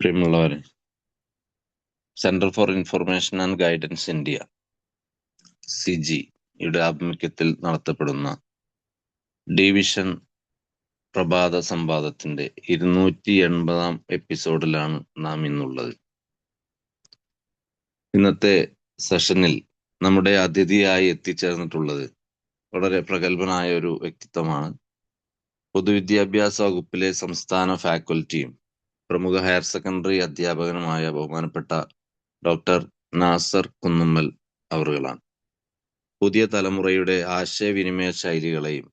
പ്രിയമുള്ളവരെ, centre for information and guidance India CG-യുടെ ആഭിമുഖ്യത്തിൽ നടത്തപ്പെടുന്ന ഡിവിഷൻ പ്രഭാത സംവാദത്തിന്റെ 280-ാം എപ്പിസോഡിലാണ് നാം ഇന്നുള്ളത്. ഇന്നത്തെ സെഷനിൽ നമ്മുടെ അതിഥിയായി എത്തിച്ചേർന്നിട്ടുള്ളത് വളരെ പ്രഗത്ഭനായ ഒരു വ്യക്തിത്വമാണ്. പൊതുവിദ്യാഭ്യാസ വകുപ്പിലെ സംസ്ഥാന ഫാക്കൽറ്റിയും പ്രമുഖ ഹയർ സെക്കൻഡറി അധ്യാപകനുമായ ബഹുമാനപ്പെട്ട ഡോക്ടർ നാസർ കുന്നുമ്മൽ അവറുകളാണ്. പുതിയ തലമുറയുടെ ആശയവിനിമയ ശൈലികളെയും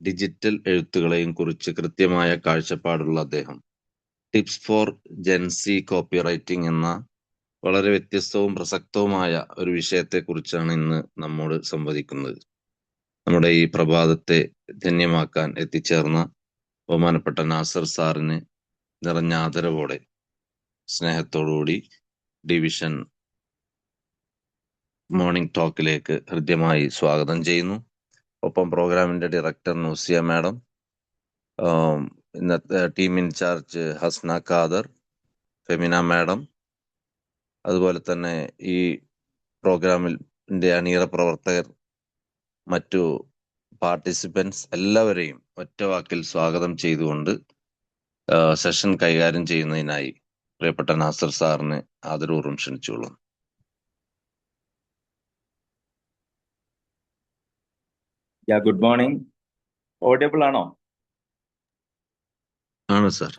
ഡിജിറ്റൽ എഴുത്തുകളെയും കുറിച്ച് കൃത്യമായ കാഴ്ചപ്പാടുള്ള അദ്ദേഹം ടിപ്സ് ഫോർ ജെൻസി കോപ്പിറൈറ്റിംഗ് എന്ന വളരെ വ്യത്യസ്തവും പ്രസക്തവുമായ ഒരു വിഷയത്തെക്കുറിച്ചാണ് ഇന്ന് നമ്മോട് സംവദിക്കുന്നത്. നമ്മുടെ ഈ പ്രഭാതത്തെ ധന്യമാക്കാൻ എത്തിച്ചേർന്ന ബഹുമാനപ്പെട്ട നാസർ സാറിന് നിറഞ്ഞ ആദരവോടെ സ്നേഹത്തോടുകൂടി ഡിവിഷൻ മോർണിംഗ് ടോക്കിലേക്ക് ഹൃദ്യമായി സ്വാഗതം ചെയ്യുന്നു. ഒപ്പം പ്രോഗ്രാമിന്റെ ഡയറക്ടർ നൂസിയ മാഡം, ഇന്നത്തെ team in charge Hasna Khader, Femina madam, അതുപോലെ തന്നെ ഈ പ്രോഗ്രാമിന്റെ അണിയറ പ്രവർത്തകർ, മറ്റു പാർട്ടിസിപ്പൻസ് എല്ലാവരെയും ഒറ്റ വാക്കിൽ സ്വാഗതം ചെയ്തുകൊണ്ട് സെഷൻ കൈകാര്യം ചെയ്യുന്നതിനായി പ്രിയപ്പെട്ട നാസർ സാറിന് ആദരപൂർവ്വം ക്ഷണിച്ചുകൊള്ളുന്നു. Good morning. ഓഡിയബിൾ ആണോ? ആണ് sir.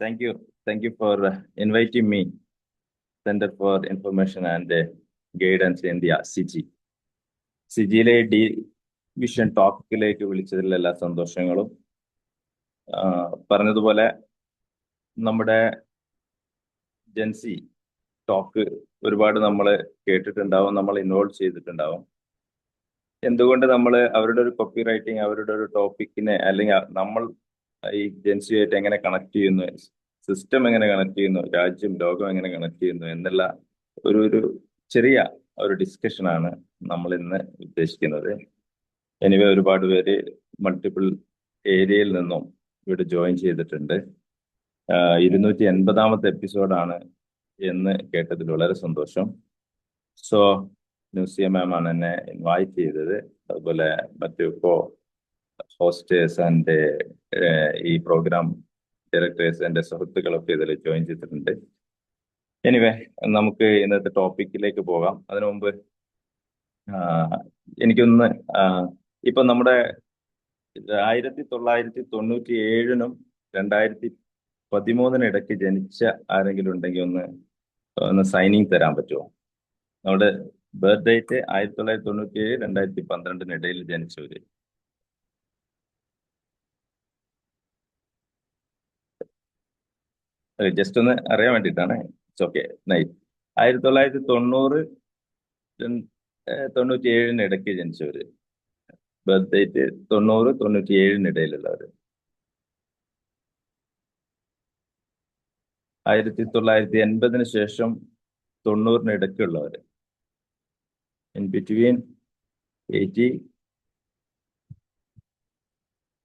Thank you for inviting me. Center for Information and Guidance India, CG-യിലെ ഡിവിഷൻ ടോക്കിലേക്ക് വിളിച്ചതിൽ എല്ലാ സന്തോഷങ്ങളും. പറഞ്ഞതുപോലെ നമ്മുടെ ജെൻസി ടോക്ക് ഒരുപാട് നമ്മൾ കേട്ടിട്ടുണ്ടാവും, നമ്മൾ ഇൻവോൾവ് ചെയ്തിട്ടുണ്ടാവും. എന്തുകൊണ്ട് നമ്മൾ അവരുടെ ഒരു കോപ്പി റൈറ്റിംഗ്, അവരുടെ ഒരു ടോപ്പിക്കിനെ, അല്ലെങ്കിൽ നമ്മൾ ഈ ജെൻസിയായിട്ട് എങ്ങനെ കണക്ട് ചെയ്യുന്നു, സിസ്റ്റം എങ്ങനെ കണക്ട് ചെയ്യുന്നു, രാജ്യം ലോകം എങ്ങനെ കണക്ട് ചെയ്യുന്നു എന്നുള്ള ഒരു ചെറിയ ഒരു ഡിസ്കഷനാണ് നമ്മൾ ഇന്ന് ഉദ്ദേശിക്കുന്നത്. എനിവേ ഒരുപാട് പേര് മൾട്ടിപ്പിൾ ഏരിയയിൽ നിന്നും ഇവിടെ ജോയിൻ ചെയ്തിട്ടുണ്ട്. 280-ാമത്തെ എപ്പിസോഡാണ് എന്ന് കേട്ടതിൽ വളരെ സന്തോഷം. സോ ന്യൂസിയ മാം ആണ് എന്നെ ഇൻവൈറ്റ് ചെയ്തത്. അതുപോലെ മറ്റു ഹോസ്റ്റേഴ്സ് ആൻഡ് ഈ പ്രോഗ്രാം ഡയറക്ടേഴ്സ്, എൻ്റെ സുഹൃത്തുക്കളൊക്കെ ഇതിൽ ജോയിൻ ചെയ്തിട്ടുണ്ട്. എനിവേ നമുക്ക് ഇന്നത്തെ ടോപ്പിക്കിലേക്ക് പോകാം. അതിനു മുമ്പ് എനിക്കൊന്ന് ഇപ്പൊ നമ്മുടെ 1997-നും 2013 ഇടയ്ക്ക് ജനിച്ച ആരെങ്കിലും ഉണ്ടെങ്കിൽ ഒന്ന് സൈനിങ് തരാൻ പറ്റുമോ? നമ്മുടെ ബർത്ത് ഡേറ്റ് 1997 2012 ഇടയിൽ ജനിച്ചവര്. ജസ്റ്റ് ഒന്ന് അറിയാൻ വേണ്ടിയിട്ടാണ്. It's okay, nice. 1990 97 ഇടയ്ക്ക് ജനിച്ചവര്, ബർത്ത് ഡേറ്റ് 90 97 ഇടയിലുള്ളവര്. 1980 ശേഷം 90 ഇടയ്ക്കുള്ളവര്, in between 80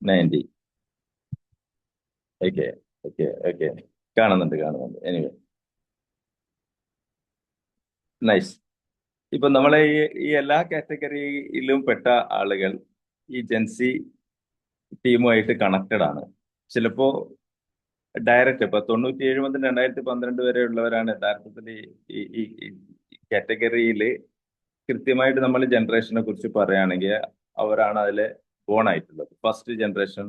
90. Okay okay okay, കാണുന്നുണ്ട്. Anyway nice. ഇപ്പൊ നമ്മളെ ഈ എല്ലാ കാറ്റഗറിയിലും പെട്ട ആളുകൾ ഈ ജെൻസി ടീമുമായിട്ട് കണക്റ്റഡ് ആണ്. ചിലപ്പോ ഡയറക്റ്റ് ഇപ്പൊ 97 മുതൽ 2012 വരെ ഉള്ളവരാണ് യഥാർത്ഥത്തിൽ ഈ കാറ്റഗറിയിൽ കൃത്യമായിട്ട് നമ്മൾ ജനറേഷനെ കുറിച്ച് പറയുകയാണെങ്കിൽ അവരാണ് അതിൽ ബോൺ ആയിട്ടുള്ളത്. ഫസ്റ്റ് ജനറേഷൻ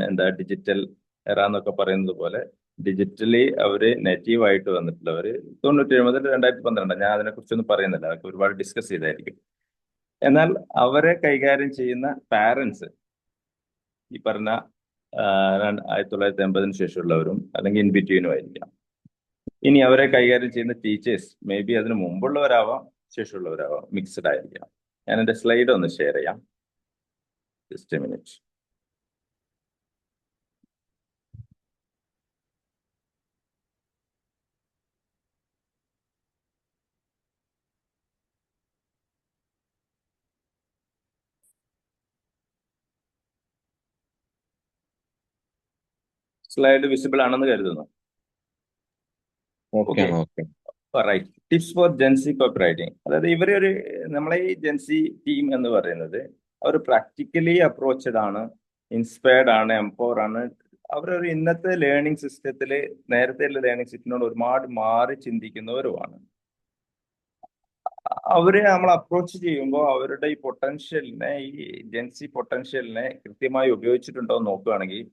എന്താ ഡിജിറ്റൽ എറ എന്നൊക്കെ പറയുന്നത് പോലെ ഡിജിറ്റലി അവര് നെറ്റീവായിട്ട് വന്നിട്ടുള്ളവർ 97 മുതൽ 2012. ഞാൻ അതിനെക്കുറിച്ചൊന്നും പറയുന്നില്ല, അതൊക്കെ ഒരുപാട് ഡിസ്കസ് ചെയ്തായിരിക്കും. എന്നാൽ അവരെ കൈകാര്യം ചെയ്യുന്ന പാരൻസ് ഈ പറഞ്ഞ 1980 ശേഷമുള്ളവരും അല്ലെങ്കിൽ ഇൻ ബിറ്റ്വീനും ആയിരിക്കാം. ഇനി അവരെ കൈകാര്യം ചെയ്യുന്ന ടീച്ചേഴ്സ് മേ ബി അതിന് മുമ്പുള്ളവരാവാം, ശേഷമുള്ളവരാവാം, മിക്സ്ഡ് ആയിരിക്കാം. ഞാൻ എൻ്റെ സ്ലൈഡ് ഒന്ന് ഷെയർ ചെയ്യാം. Just a minute. Slide visible ആണെന്ന് കരുതുന്നു. Okay okay, okay. Right. Tips for Gen Z copywriting. അതായത് ഇവരൊരു നമ്മളെ ഈ ജെൻസി ടീം എന്ന് പറയുന്നത് അവർ പ്രാക്ടിക്കലി അപ്രോച്ച്ഡ് ആണ്, ഇൻസ്പയർഡ് ആണ്, എംപവർ ആണ്. അവരൊരു ഇന്നത്തെ ലേണിംഗ് സിസ്റ്റത്തില് നേരത്തെയുള്ള ലേണിംഗ് സിസ്റ്റത്തിനോട് ഒരുപാട് മാറി ചിന്തിക്കുന്നവരുമാണ്. അവരെ നമ്മൾ അപ്രോച്ച് ചെയ്യുമ്പോൾ അവരുടെ ഈ പൊട്ടൻഷ്യലിനെ, ഈ ജെൻസി പൊട്ടൻഷ്യലിനെ കൃത്യമായി ഉപയോഗിച്ചിട്ടുണ്ടോ എന്ന് നോക്കുകയാണെങ്കിൽ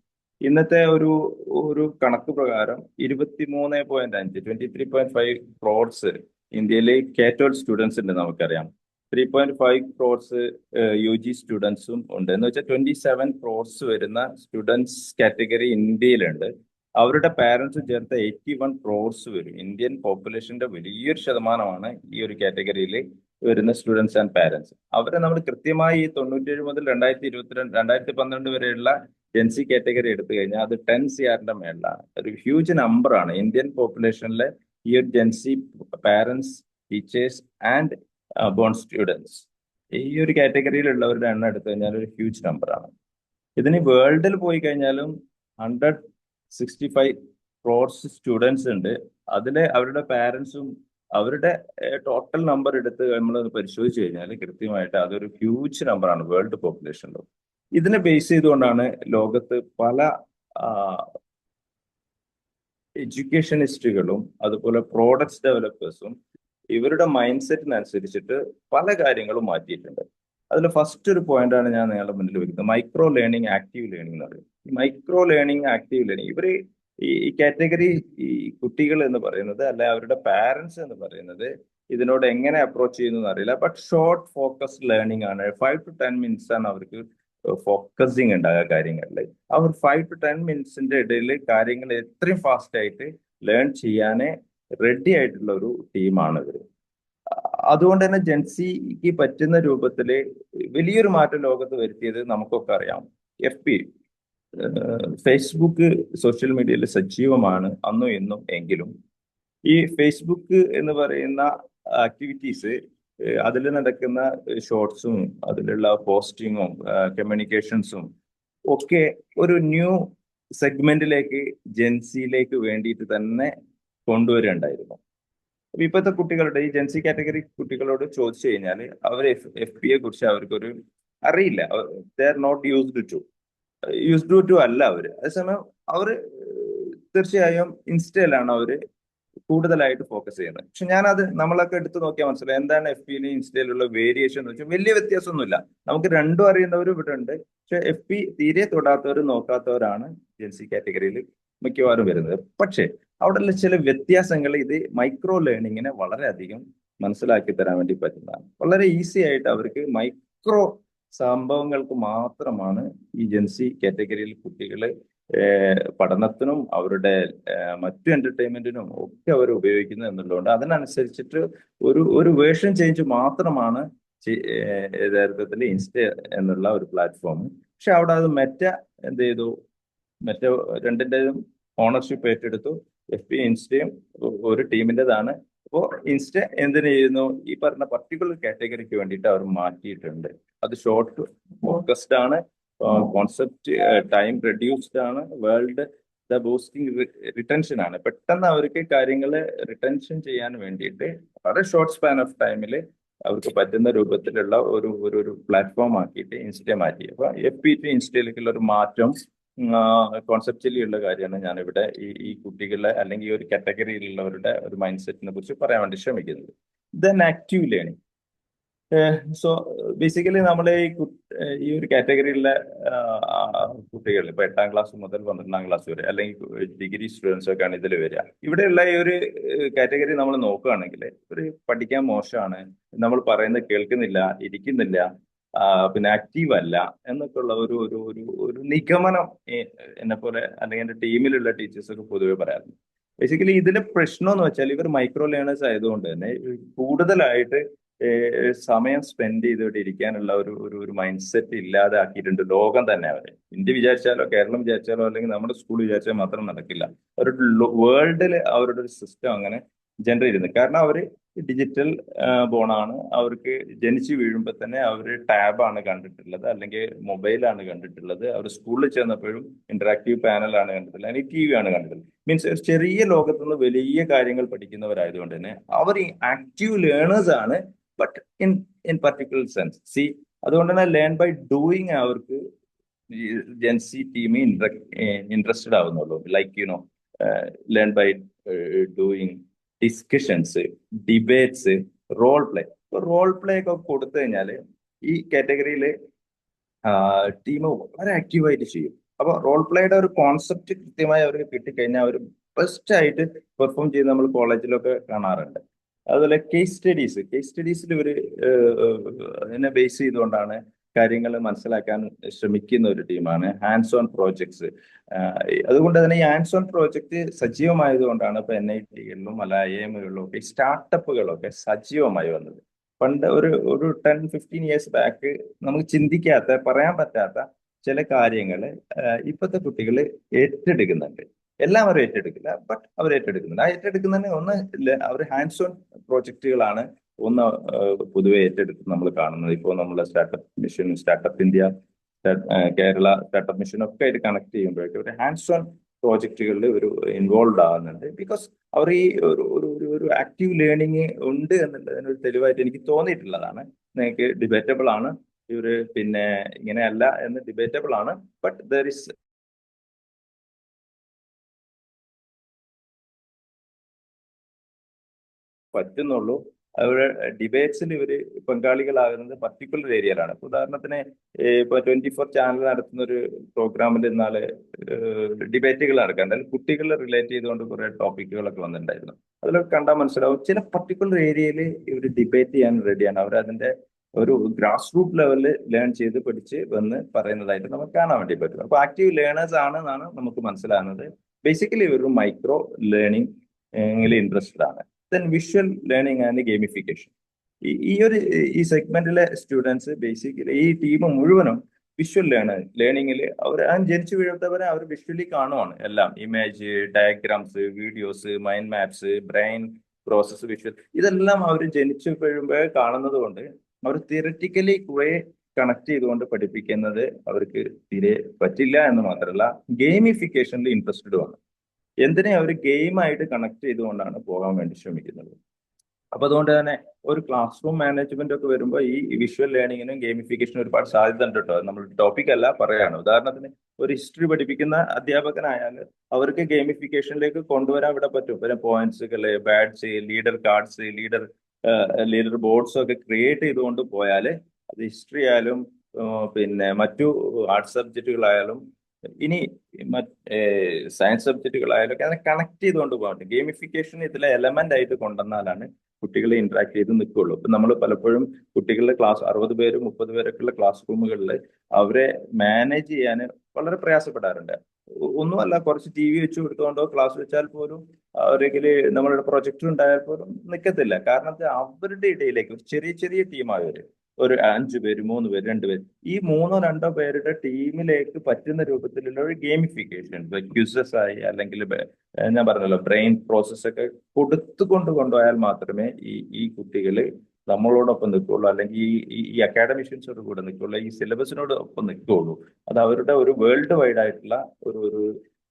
ഇന്നത്തെ ഒരു കണക്ക് പ്രകാരം 23.5 23.5 ക്രോഡ്സ് ഇന്ത്യയിൽ K-12 സ്റ്റുഡൻസ് ഉണ്ട്. നമുക്കറിയാം 3.5 ക്രോഡ്സ് UG സ്റ്റുഡൻസും ഉണ്ട്. എന്ന് വെച്ചാൽ 27 ക്രോഡ്സ് വരുന്ന സ്റ്റുഡൻസ് കാറ്റഗറി ഇന്ത്യയിലുണ്ട്. അവരുടെ പാരന്റ്സ് ചേർത്ത 81 ക്രോഡ്സ് വരും. ഇന്ത്യൻ പോപ്പുലേഷന്റെ വലിയൊരു ശതമാനമാണ് ഈ ഒരു കാറ്റഗറിയിൽ വരുന്ന സ്റ്റുഡൻസ് ആൻഡ് പാരന്റ്സ്. അവരെ നമ്മൾ കൃത്യമായി ഈ 97 മുതൽ 2012 വരെയുള്ള ജെൻസി കാറ്റഗറി എടുത്തു കഴിഞ്ഞാൽ അത് 10 CRന്റെ മേളിലാണ്. ഒരു ഹ്യൂജ് നമ്പർ ആണ് ഇന്ത്യൻ പോപ്പുലേഷനിലെ ഈ ഒരു Gen Z parents, teachers and born students. ഈ ഒരു കാറ്റഗറിയിലുള്ളവരുടെ എണ്ണം എടുത്തു കഴിഞ്ഞാൽ ഒരു ഹ്യൂജ് നമ്പർ ആണ്. ഇതിന് വേൾഡിൽ പോയി കഴിഞ്ഞാലും 165 ക്രോഡ്സ് സ്റ്റുഡൻസ് ഉണ്ട്. അതിലെ അവരുടെ പാരന്റ്സും അവരുടെ ടോട്ടൽ നമ്പർ എടുത്ത് നമ്മൾ പരിശോധിച്ച് കഴിഞ്ഞാൽ കൃത്യമായിട്ട് അതൊരു ഹ്യൂജ് നമ്പറാണ് വേൾഡ് പോപ്പുലേഷനിലും. ഇതിനെ ബേസ് ചെയ്തുകൊണ്ടാണ് ലോകത്ത് പല എഡ്യൂക്കേഷനിസ്റ്റുകളും അതുപോലെ പ്രോഡക്ട്സ് ഡെവലപ്പേഴ്സും ഇവരുടെ മൈൻഡ് സെറ്റിനനുസരിച്ചിട്ട് പല കാര്യങ്ങളും മാറ്റിയിട്ടുണ്ട്. അതിൽ ഫസ്റ്റ് ഒരു പോയിന്റ് ആണ് ഞാൻ നിങ്ങളുടെ മുന്നിൽ വെക്കുന്നത്, മൈക്രോ ലേണിംഗ്, ആക്റ്റീവ് ലേണിംഗ് എന്ന് പറയും. ഈ മൈക്രോ ലേണിംഗ്, ആക്റ്റീവ് ലേണിംഗ് ഇവര് ഈ കാറ്റഗറി, ഈ കുട്ടികൾ എന്ന് പറയുന്നത് അല്ലെ അവരുടെ പാരന്റ്സ് എന്ന് പറയുന്നത് ഇതിനോട് എങ്ങനെ അപ്രോച്ച് ചെയ്യുന്നു അറിയില്ല. ബട്ട് ഷോർട്ട് ഫോക്കസ്ഡ് ലേണിംഗ് ആണ്. 5 to 10 മിനിറ്റ്സ് ആണ് അവർക്ക് ഫോക്കസിങ് ഉണ്ടാകുക കാര്യങ്ങളിൽ. അവർ 5 to 10 മിനിറ്റ്സിന്റെ ഇടയിൽ കാര്യങ്ങൾ എത്രയും ഫാസ്റ്റ് ആയിട്ട് ലേൺ ചെയ്യാനേ റെഡി ആയിട്ടുള്ള ഒരു ടീമാണ് ഇവർ. അതുകൊണ്ട് തന്നെ ജെൻസിക്ക് പറ്റുന്ന രൂപത്തില് വലിയൊരു മാറ്റം ലോകത്ത് വരുത്തിയത് നമുക്കൊക്കെ അറിയാം. FB, ഫേസ്ബുക്ക് സോഷ്യൽ മീഡിയയിൽ സജീവമാണ് അന്നും ഇന്നും. എങ്കിലും ഈ ഫേസ്ബുക്ക് എന്ന് പറയുന്ന ആക്ടിവിറ്റീസ്, അതിൽ നടക്കുന്ന ഷോർട്സും അതിലുള്ള പോസ്റ്റിങ്ങും കമ്മ്യൂണിക്കേഷൻസും ഒക്കെ ഒരു ന്യൂ സെഗ്മെന്റിലേക്ക്, ജെൻസിയിലേക്ക് വേണ്ടിയിട്ട് തന്നെ കൊണ്ടുവരേണ്ടായിരുന്നു. അപ്പൊ ഇപ്പോഴത്തെ കുട്ടികളുടെ ഈ ജെൻസി കാറ്റഗറി കുട്ടികളോട് ചോദിച്ചു കഴിഞ്ഞാൽ അവർ FBയെ കുറിച്ച് അവർക്കൊരു അറിയില്ല. They are not used to അല്ല അവര്. അതേസമയം അവര് തീർച്ചയായും ഇൻസ്റ്റയിലാണ് അവര് കൂടുതലായിട്ട് ഫോക്കസ് ചെയ്യുന്നത്. പക്ഷെ ഞാനത് നമ്മളൊക്കെ എടുത്തു നോക്കിയാൽ മനസ്സിലായി എന്താണ് FBയിലും ഇൻസ്റ്റയിലുള്ള വേരിയേഷൻ എന്ന് വെച്ചാൽ വലിയ വ്യത്യാസമൊന്നുമില്ല. നമുക്ക് രണ്ടും അറിയുന്നവരും ഇവിടെ ഉണ്ട്. പക്ഷെ FB തീരെ തൊടാത്തവരും നോക്കാത്തവരാണ് ജെൻസി കാറ്റഗറിയിൽ മിക്കവാറും വരുന്നത്. പക്ഷെ അവിടെയുള്ള ചില വ്യത്യാസങ്ങൾ ഇത് മൈക്രോ ലേണിങ്ങിനെ വളരെയധികം മനസ്സിലാക്കി തരാൻ വേണ്ടി പറ്റുന്നതാണ്. വളരെ ഈസി ആയിട്ട് അവർക്ക് മൈക്രോ സംഭവങ്ങൾക്ക് മാത്രമാണ് ഈ ജെൻസി കാറ്റഗറിയിൽ കുട്ടികളെ പഠനത്തിനും അവരുടെ മറ്റു എന്റർടൈൻമെന്റിനും ഒക്കെ അവർ ഉപയോഗിക്കുന്നത് എന്നുള്ളതുകൊണ്ട് അതിനനുസരിച്ചിട്ട് ഒരു വേർഷൻ ചേഞ്ച് മാത്രമാണ് യഥാർത്ഥത്തിൽ ഇൻസ്റ്റ എന്നുള്ള ഒരു പ്ലാറ്റ്ഫോം. പക്ഷെ അവിടെ അത് മെറ്റ എന്ത് ചെയ്തു, മെറ്റ രണ്ടിൻ്റെയും ഓണർഷിപ്പ് ഏറ്റെടുത്തു. FB ഇൻസ്റ്റയും ഒരു ടീമിൻ്റെതാണ്. അപ്പോൾ ഇൻസ്റ്റ എന്തിനു ചെയ്യുന്നു, ഈ പറഞ്ഞ പർട്ടിക്കുലർ കാറ്റഗറിക്ക് വേണ്ടിയിട്ട് അവർ മാറ്റിയിട്ടുണ്ട്. അത് ഷോർട്ട് ഫോക്കസ്ഡ് ആണ്, കോൺസെപ്റ്റ് ടൈം റെഡ്യൂസ്ഡ് ആണ്, വേൾഡ് ദ ബൂസ്റ്റിംഗ് റിട്ടൻഷൻ ആണ്. പെട്ടെന്ന് അവർക്ക് കാര്യങ്ങൾ റിട്ടൻഷൻ ചെയ്യാൻ വേണ്ടിയിട്ട് വളരെ ഷോർട്ട് സ്പാൻ ഓഫ് ടൈമിൽ അവർക്ക് പറ്റുന്ന രൂപത്തിലുള്ള ഒരു പ്ലാറ്റ്ഫോം ആക്കിയിട്ട് ഇൻസ്റ്റ മാറ്റി. അപ്പൊ FB ടു ഇൻസ്റ്റയിലേക്കുള്ള ഒരു മാറ്റം കോൺസെപ്ച്വലി ഉള്ള കാര്യമാണ് ഞാനിവിടെ ഈ കുട്ടികളെ അല്ലെങ്കിൽ ഈ ഒരു കാറ്റഗറിയിലുള്ളവരുടെ ഒരു മൈൻഡ് സെറ്റിനെ കുറിച്ച് പറയാൻ വേണ്ടി ശ്രമിക്കുന്നത്. Then active learning. So basically നമ്മൾ ഈ ഒരു കാറ്റഗറിയിലുള്ള കുട്ടികൾ ഇപ്പൊ 8ാം ക്ലാസ് മുതൽ 12ാം ക്ലാസ് വരെ അല്ലെങ്കിൽ ഡിഗ്രി സ്റ്റുഡൻസ് ഒക്കെയാണ് ഇതിൽ വരിക. ഇവിടെയുള്ള ഈ ഒരു കാറ്റഗറി നമ്മൾ നോക്കുകയാണെങ്കിൽ ഒരു പഠിക്കാൻ മോശമാണ്, നമ്മൾ പറയുന്നത് കേൾക്കുന്നില്ല, ഇരിക്കുന്നില്ല, പിന്നെ ആക്റ്റീവ് അല്ല എന്നൊക്കെയുള്ള ഒരു നിഗമനം എന്നെ പോലെ അല്ലെങ്കിൽ എൻ്റെ ടീമിലുള്ള ടീച്ചേഴ്സ് ഒക്കെ പൊതുവെ പറയാറുണ്ട്. ബേസിക്കലി ഇതിലെ പ്രശ്നം എന്ന് വെച്ചാൽ ഇവർ മൈക്രോ ലേണേഴ്സ് ആയതുകൊണ്ട് തന്നെ കൂടുതലായിട്ട് സമയം സ്പെൻഡ് ചെയ്തിട്ട് ഇരിക്കാനുള്ള ഒരു മൈൻഡ് സെറ്റ് ഇല്ലാതെ ആക്കിയിട്ടുണ്ട് ലോകം തന്നെ. അവര് ഇന്ത്യ വിചാരിച്ചാലോ കേരളം വിചാരിച്ചാലോ അല്ലെങ്കിൽ നമ്മുടെ സ്കൂൾ വിചാരിച്ചാൽ മാത്രം നടക്കില്ല. അവരുടെ വേൾഡിൽ അവരുടെ ഒരു സിസ്റ്റം അങ്ങനെ ജനറേറ്റ് ചെയ്യുന്നത്. കാരണം അവര് ഡിജിറ്റൽ ബോണാണ്. അവർക്ക് ജനിച്ചു വീഴുമ്പോൾ തന്നെ അവർ ടാബാണ് കണ്ടിട്ടുള്ളത്, അല്ലെങ്കിൽ മൊബൈലാണ് കണ്ടിട്ടുള്ളത്. അവർ സ്കൂളിൽ ചെന്നപ്പോഴും ഇന്ററാക്റ്റീവ് പാനലാണ് കണ്ടിട്ടുള്ളത്, അല്ലെങ്കിൽ ടി വി ആണ് കണ്ടിട്ടുള്ളത്. മീൻസ് ഒരു ചെറിയ ലോകത്തുനിന്ന് വലിയ കാര്യങ്ങൾ പഠിക്കുന്നവരായതുകൊണ്ട് തന്നെ അവർ ഈ ആക്റ്റീവ് ലേണേഴ്സ് ആണ്. But in particular sense C, അതുകൊണ്ട് തന്നെ ലേൺ ബൈ ഡൂയിങ് അവർക്ക് ജെൻസി ടീം ഇൻട്രസ്റ്റഡ് ആവുന്നുള്ളൂ. Like learn by doing, discussions, debates, role play. Role play ഒക്കെ കൊടുത്തു കഴിഞ്ഞാൽ ഈ കാറ്റഗറിയിൽ ടീം വളരെ ആക്റ്റീവായിട്ട് ചെയ്യും. അപ്പൊ റോൾ പ്ലേയുടെ ഒരു കോൺസെപ്റ്റ് കൃത്യമായി അവർക്ക് കിട്ടിക്കഴിഞ്ഞാൽ അവർ ബെസ്റ്റ് ആയിട്ട് പെർഫോം ചെയ്ത് നമ്മൾ കോളേജിലൊക്കെ കാണാറുണ്ട്. അതുപോലെ കേസ് സ്റ്റഡീസിൽ ഇവർ അതിനെ ബേസ് ചെയ്തുകൊണ്ടാണ് കാര്യങ്ങൾ മനസ്സിലാക്കാൻ ശ്രമിക്കുന്ന ഒരു ടീമാണ്. ഹാൻഡ്സ് ഓൺ പ്രോജക്ട്സ്, അതുകൊണ്ട് തന്നെ ഈ ഹാൻഡ്സ് ഓൺ പ്രോജക്റ്റ് സജീവമായതുകൊണ്ടാണ് ഇപ്പൊ NIT-കളിലും അല്ല IIM-കളിലും ഒക്കെ സ്റ്റാർട്ടപ്പുകളൊക്കെ സജീവമായി വന്നത്. പണ്ട് ഒരു 10-15 ഇയേഴ്സ് ബാക്ക് നമുക്ക് ചിന്തിക്കാത്ത, പറയാൻ പറ്റാത്ത ചില കാര്യങ്ങൾ ഇപ്പോഴത്തെ കുട്ടികൾ ഏറ്റെടുക്കുന്നുണ്ട്. എല്ലാവരും ഏറ്റെടുക്കില്ല, ബട്ട് അവർ ഏറ്റെടുക്കുന്നുണ്ട്. ആ ഏറ്റെടുക്കുന്നതിന് ഒന്ന് അവർ ഹാൻഡ്സ് ഓൺ പ്രോജക്റ്റുകളാണ് ഒന്ന് പൊതുവെ ഏറ്റെടുത്ത് നമ്മൾ കാണുന്നത്. ഇപ്പോൾ നമ്മളെ startup mission, startup India, Kerala startup mission ഒക്കെ ആയിട്ട് കണക്ട് ചെയ്യുമ്പോഴേക്കും ഒരു ഹാൻഡ്സ് ഓൺ പ്രോജക്റ്റുകളിൽ ഒരു ഇൻവോൾവ് ആകുന്നുണ്ട്. ബിക്കോസ് അവർ ഈ ഒരു ആക്റ്റീവ് ലേണിംഗ് ഉണ്ട് എന്നുള്ളതിനൊരു തെളിവായിട്ട് എനിക്ക് തോന്നിയിട്ടുള്ളതാണ്. നിങ്ങൾക്ക് ഡിബേറ്റബിൾ ആണ് ഇവര്, പിന്നെ ഇങ്ങനെയല്ല എന്ന് ഡിബേറ്റബിൾ ആണ്. ബട്ട് ദർ ഇസ് പറ്റുന്നുള്ളൂ. അവരുടെ ഡിബേറ്റ്സിൽ ഇവര് പങ്കാളികളാകുന്നത് പർട്ടിക്കുലർ ഏരിയയിലാണ്. ഉദാഹരണത്തിന് ഇപ്പൊ 24 ചാനൽ നടത്തുന്ന ഒരു പ്രോഗ്രാമിൽ ഇന്നാള് ഡിബേറ്റുകൾ നടക്കാൻ, അതായത് കുട്ടികളെ റിലേറ്റ് ചെയ്തുകൊണ്ട് കുറെ ടോപ്പിക്കുകളൊക്കെ വന്നിട്ടുണ്ടായിരുന്നു. അതിലൊക്കെ കണ്ടാൽ മനസ്സിലാവും ചില പർട്ടിക്കുലർ ഏരിയയിൽ ഇവർ ഡിബേറ്റ് ചെയ്യാൻ റെഡിയാണ്. അവർ അതിന്റെ ഒരു ഗ്രാസ് റൂട്ട് ലെവലിൽ ലേൺ ചെയ്ത് പഠിച്ച് വന്ന് പറയുന്നതായിട്ട് നമുക്ക് കാണാൻ വേണ്ടി പറ്റും. അപ്പൊ ആക്റ്റീവ് ലേണേഴ്സ് ആണെന്നാണ് നമുക്ക് മനസ്സിലാകുന്നത്. ബേസിക്കലി ഇവർ മൈക്രോ ലേണിംഗ് ഇൻട്രസ്റ്റഡ് ആണ്. Then visual learning and gamification. ഈ സെഗ്മെന്റിലെ സ്റ്റുഡൻസ് ബേസിക്കലി ഈ ടീം മുഴുവനും വിഷ്വൽ ലേണിംഗിൽ അവർ ജനിച്ചു വീഴുന്നവരെ അവർ വിഷ്വലി കാണുവാണ്. എല്ലാം image, diagrams, videos, mind maps, brain process, visual, ഇതെല്ലാം അവർ ജനിച്ചു വീഴുമ്പോൾ കാണുന്നത് കൊണ്ട് അവർ തിയററ്റിക്കലി കുറെ കണക്ട് ചെയ്തുകൊണ്ട് പഠിപ്പിക്കുന്നത് അവർക്ക് തീരെ പറ്റില്ല എന്ന് മാത്രമല്ല ഗെയിമിഫിക്കേഷനിൽ ഇൻട്രസ്റ്റഡും ആണ്. എന്തിനെ അവർ ഗെയിമായിട്ട് കണക്ട് ചെയ്തുകൊണ്ടാണ് പോകാൻ വേണ്ടി ശ്രമിക്കുന്നത്. അപ്പൊ അതുകൊണ്ട് തന്നെ ഒരു ക്ലാസ് റൂം മാനേജ്മെന്റ് ഒക്കെ വരുമ്പോൾ ഈ വിഷ്വൽ ലേണിങ്ങിനും ഗെയിമിഫിക്കേഷനും ഒരുപാട് സാധ്യത ഉണ്ട് കേട്ടോ. നമ്മൾ ടോപ്പിക് അല്ല പറയാണ്. ഉദാഹരണത്തിന് ഒരു ഹിസ്റ്ററി പഠിപ്പിക്കുന്ന അധ്യാപകനായാൽ അവർക്ക് ഗെയിമിഫിക്കേഷനിലേക്ക് കൊണ്ടുവരാൻ ഇവിടെ പറ്റും. പിന്നെ പോയിന്റ്സുകള്, ബാഡ്സ്, ലീഡർ കാർഡ്സ്, ലീഡർ ബോർഡ്സ് ഒക്കെ ക്രിയേറ്റ് ചെയ്തുകൊണ്ട് പോയാൽ അത് ഹിസ്റ്ററി ആയാലും പിന്നെ മറ്റു ആർട്സ് സബ്ജക്റ്റുകളായാലും ഇനി സയൻസ് സബ്ജക്റ്റുകളായാലും ഒക്കെ അതിനെ കണക്ട് ചെയ്തുകൊണ്ട് പോകാൻ ഗെയിമിഫിക്കേഷൻ ഇതിലെ എലമെന്റ് ആയിട്ട് കൊണ്ടുവന്നാലാണ് കുട്ടികളെ ഇന്ററാക്ട് ചെയ്ത് നിൽക്കുള്ളൂ. ഇപ്പൊ നമ്മൾ പലപ്പോഴും കുട്ടികളുടെ ക്ലാസ് 60 പേര് 30 പേരൊക്കെ ഉള്ള ക്ലാസ് റൂമുകളിൽ അവരെ മാനേജ് ചെയ്യാൻ വളരെ പ്രയാസപ്പെടാറുണ്ട്. ഒന്നുമല്ല, കുറച്ച് TV വെച്ച് കൊടുത്തുകൊണ്ടോ ക്ലാസ് വെച്ചാൽ പോലും അവരെങ്കിൽ നമ്മളുടെ പ്രൊജക്ടർ ഉണ്ടായാൽ പോലും നിൽക്കത്തില്ല. കാരണം അവരുടെ ഇടയിലേക്ക് ഒരു ചെറിയ ചെറിയ ടീമായവര്, ഒരു 5 പേര്, 3 പേര്, 2 പേര്, ഈ 3-2 പേരുടെ ടീമിലേക്ക് പറ്റുന്ന രൂപത്തിലുള്ള ഒരു ഗെയിമിഫിക്കേഷൻ, ക്യൂസസ് ആയി അല്ലെങ്കിൽ ഞാൻ പറഞ്ഞല്ലോ ബ്രെയിൻ പ്രോസസ് ഒക്കെ കൊണ്ടുപോയാൽ മാത്രമേ ഈ കുട്ടികള് നമ്മളോടൊപ്പം നിൽക്കുള്ളൂ, അല്ലെങ്കിൽ ഈ അക്കാഡമിഷ്യൻസോട് കൂടെ നിൽക്കുള്ളൂ, ഈ സിലബസിനോട് ഒപ്പം നിൽക്കുള്ളൂ. അത് അവരുടെ ഒരു വേൾഡ് വൈഡ് ആയിട്ടുള്ള ഒരു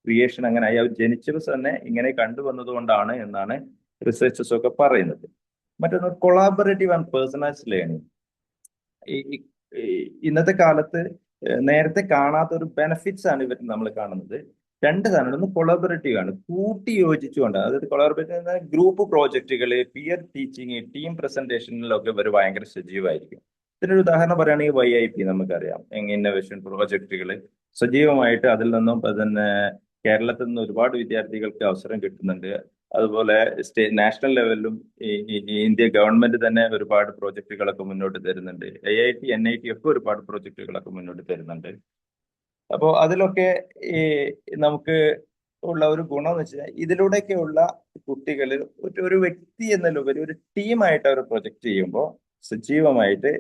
ക്രിയേഷൻ അങ്ങനെ ആയി. അവർ ജനിച്ചത് തന്നെ ഇങ്ങനെ കണ്ടുവന്നത് കൊണ്ടാണ് എന്നാണ് റിസർച്ചേഴ്സ് ഒക്കെ പറയുന്നത്. മറ്റൊന്ന് കൊളാബറേറ്റീവ് ആൻഡ് പേഴ്സണലൈസ്ഡ് ലേണിംഗ്. ഇന്നത്തെ കാലത്ത് നേരത്തെ കാണാത്ത ഒരു ബെനിഫിറ്റ്സ് ആണ് ഇവർ നമ്മൾ കാണുന്നത്. 2 സാധനങ്ങൾ. ഒന്ന് കൊളാബറേറ്റീവ് ആണ്, കൂട്ടി യോജിച്ചുകൊണ്ട്. അതായത് കൊളാബറേറ്റീവ് ഗ്രൂപ്പ് പ്രോജക്റ്റുകള്, പിയർ ടീച്ചിങ്, ടീം പ്രസന്റേഷനിലൊക്കെ ഇവർ ഭയങ്കര സജീവമായിരിക്കും. ഇതിനൊരു ഉദാഹരണം പറയുകയാണെങ്കിൽ YIP നമുക്കറിയാം, ഇന്നോവേഷൻ പ്രോജക്റ്റുകൾ സജീവമായിട്ട് അതിൽ നിന്നും തന്നെ കേരളത്തിൽ നിന്ന് ഒരുപാട് വിദ്യാർത്ഥികൾക്ക് അവസരം കിട്ടുന്നുണ്ട്. അതുപോലെ നാഷണൽ ലെവലിലും ഇന്ത്യ ഗവൺമെന്റ് തന്നെ ഒരുപാട് പ്രോജക്റ്റുകളൊക്കെ മുന്നോട്ട് തരുന്നുണ്ട്. IIT NIT ഒക്കെ ഒരുപാട് പ്രോജക്റ്റുകളൊക്കെ മുന്നോട്ട് തരുന്നുണ്ട്. അപ്പോൾ അതിലൊക്കെ നമുക്ക് ഉള്ള ഒരു ഗുണം എന്ന് വെച്ചാൽ ഇതിലൂടെയൊക്കെയുള്ള കുട്ടികൾ ഒരു വ്യക്തി എന്നതിലുപരി ഒരു ടീമായിട്ട് അവർ പ്രൊജക്ട് ചെയ്യുമ്പോൾ സജീവമായിട്ട്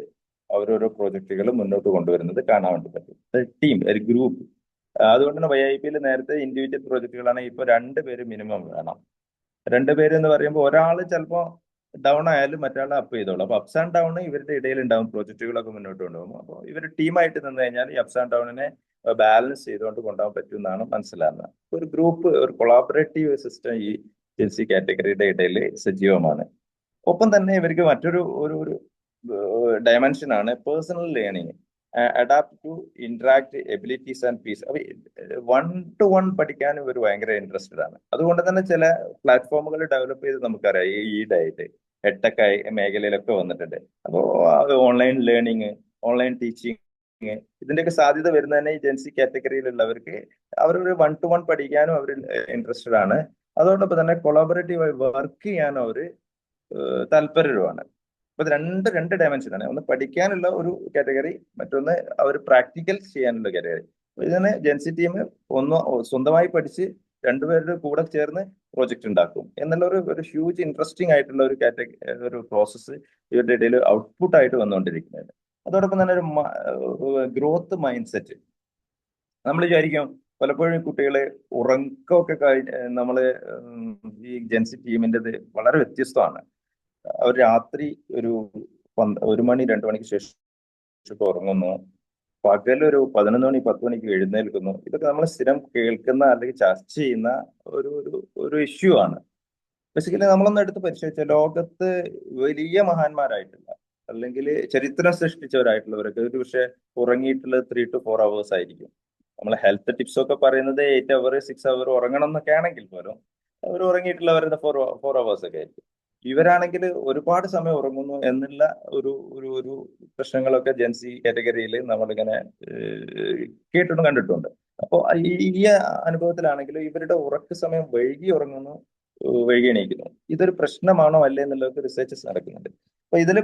അവരോരോ പ്രോജക്റ്റുകൾ മുന്നോട്ട് കൊണ്ടുവരുന്നത് കാണാൻ വേണ്ടി പറ്റും. ടീം, ഒരു ഗ്രൂപ്പ്. അതുകൊണ്ട് തന്നെ YIP-യിൽ നേരത്തെ ഇൻഡിവിജ്വൽ പ്രോജക്റ്റുകളാണെങ്കിൽ ഇപ്പോൾ 2 പേര് മിനിമം വേണം. 2 പേര് എന്ന് പറയുമ്പോൾ ഒരാൾ ചിലപ്പോൾ ഡൗൺ ആയാലും മറ്റാളെ അപ്പ് ചെയ്തോളും. അപ്പൊ അപ്സ് ആൻഡ് ഡൗൺ ഇവരുടെ ഇടയിൽ ഉണ്ടാവും, പ്രോജക്റ്റുകളൊക്കെ മുന്നോട്ട് കൊണ്ടുപോകും. അപ്പോൾ ഇവർ ടീമായിട്ട് നിന്ന് കഴിഞ്ഞാൽ ഈ അപ്സ് ആൻഡ് ഡൗണിനെ ബാലൻസ് ചെയ്തുകൊണ്ട് കൊണ്ടുപോകാൻ പറ്റും എന്നാണ് മനസ്സിലാകുന്നത്. ഒരു ഗ്രൂപ്പ്, ഒരു കൊളാബറേറ്റീവ് സിസ്റ്റം ഈ ജെൻസി കാറ്റഗറിയുടെ ഇടയിൽ സജീവമാണ്. ഒപ്പം തന്നെ ഇവർക്ക് മറ്റൊരു ഒരു ഒരു ഡയമെൻഷൻ ആണ് personal learning, adapt to interact abilities and peace. അപ്പൊ വൺ ടു വൺ പഠിക്കാൻ ഇവർ ഭയങ്കര ഇൻട്രസ്റ്റഡ് ആണ്. അതുകൊണ്ട് തന്നെ ചില പ്ലാറ്റ്ഫോമുകൾ ഡെവലപ്പ് ചെയ്ത് നമുക്കറിയാം ഈടായിട്ട് എഡ്ടെക് മേഖലയിലൊക്കെ വന്നിട്ടുണ്ട്. അപ്പോൾ ഓൺലൈൻ ലേണിംഗ്, ഓൺലൈൻ ടീച്ചിങ്, ഇതിന്റെയൊക്കെ സാധ്യത വരുന്ന തന്നെ ഈ ജെൻസി കാറ്റഗറിയിലുള്ളവർക്ക് അവരൊരു വൺ ടു വൺ പഠിക്കാനും അവർ ഇൻട്രസ്റ്റഡ് ആണ്. അതോടൊപ്പം തന്നെ കൊളാബറേറ്റീവായി വർക്ക് ചെയ്യാനും അവർ താല്പര്യരുമാണ്. അപ്പൊ ഇത് രണ്ട് ഡയമെൻഷനാണ്. ഒന്ന് പഠിക്കാനുള്ള ഒരു കാറ്റഗറി, മറ്റൊന്ന് അവർ പ്രാക്ടിക്കൽ ചെയ്യാനുള്ള കാറ്റഗറി. ഇതിന് ജെൻസി ടീം ഒന്ന് സ്വന്തമായി പഠിച്ച് രണ്ടുപേരുടെ കൂടെ ചേർന്ന് പ്രോജക്റ്റ് ഉണ്ടാക്കും എന്നുള്ള ഒരു ഹ്യൂജ് ഇൻട്രസ്റ്റിംഗ് ആയിട്ടുള്ള ഒരു ഒരു പ്രോസസ്സ് ഇവരുടെ ഇടയിൽ ഔട്ട്പുട്ട് ആയിട്ട് വന്നുകൊണ്ടിരിക്കുന്നത്. അതോടൊപ്പം തന്നെ ഒരു ഗ്രോത്ത് മൈൻഡ് സെറ്റ്. നമ്മൾ വിചാരിക്കും പലപ്പോഴും കുട്ടികളെ ഉറക്കമൊക്കെ നമ്മള് ഈ ജെൻസി ടീമിൻ്റെത് വളരെ വ്യത്യസ്തമാണ്. അവർ രാത്രി ഒരു 1 മണി 2 മണിക്ക് ശേഷം ഉറങ്ങുന്നു, പകലൊരു 11 മണി 10 മണിക്ക് എഴുന്നേൽക്കുന്നു. ഇതൊക്കെ നമ്മൾ സ്ഥിരം കേൾക്കുന്ന അല്ലെങ്കിൽ ചർച്ച ചെയ്യുന്ന ഒരു ഒരു ഒരു ഇഷ്യൂ ആണ്. ബേസിക്കലി നമ്മളൊന്ന് എടുത്ത് പരിശോധിച്ചാൽ ലോകത്ത് വലിയ മഹാന്മാരായിട്ടുള്ള അല്ലെങ്കിൽ ചരിത്രം സൃഷ്ടിച്ചവരായിട്ടുള്ളവരൊക്കെ ഒരു പക്ഷേ ഉറങ്ങിയിട്ടുള്ളത് 3 to 4 hours ആയിരിക്കും. നമ്മളെ ഹെൽത്ത് ടിപ്സ് ഒക്കെ പറയുന്നത് 8 അവർ 6 അവർ ഉറങ്ങണം എന്നൊക്കെ ആണെങ്കിൽ പോലും അവർ ഉറങ്ങിയിട്ടുള്ളവരുടെ 4 hours ഒക്കെ ആയിരിക്കും. ഇവരാണെങ്കിൽ ഒരുപാട് സമയം ഉറങ്ങുന്നു എന്നുള്ള ഒരു ഒരു ഒരു പ്രശ്നങ്ങളൊക്കെ ജെൻസി കാറ്റഗറിയിൽ നമ്മളിങ്ങനെ കേട്ടിട്ടും കണ്ടിട്ടുണ്ട്. അപ്പോൾ ഈ അനുഭവത്തിലാണെങ്കിലും ഇവരുടെ ഉറക്ക സമയം വൈകി ഉറങ്ങുന്നു, വൈകി എണീക്കുന്നു. ഇതൊരു പ്രശ്നമാണോ അല്ലേ എന്നുള്ളതൊക്കെ റിസർച്ചസ് നടക്കുന്നുണ്ട്. അപ്പൊ ഇതിൽ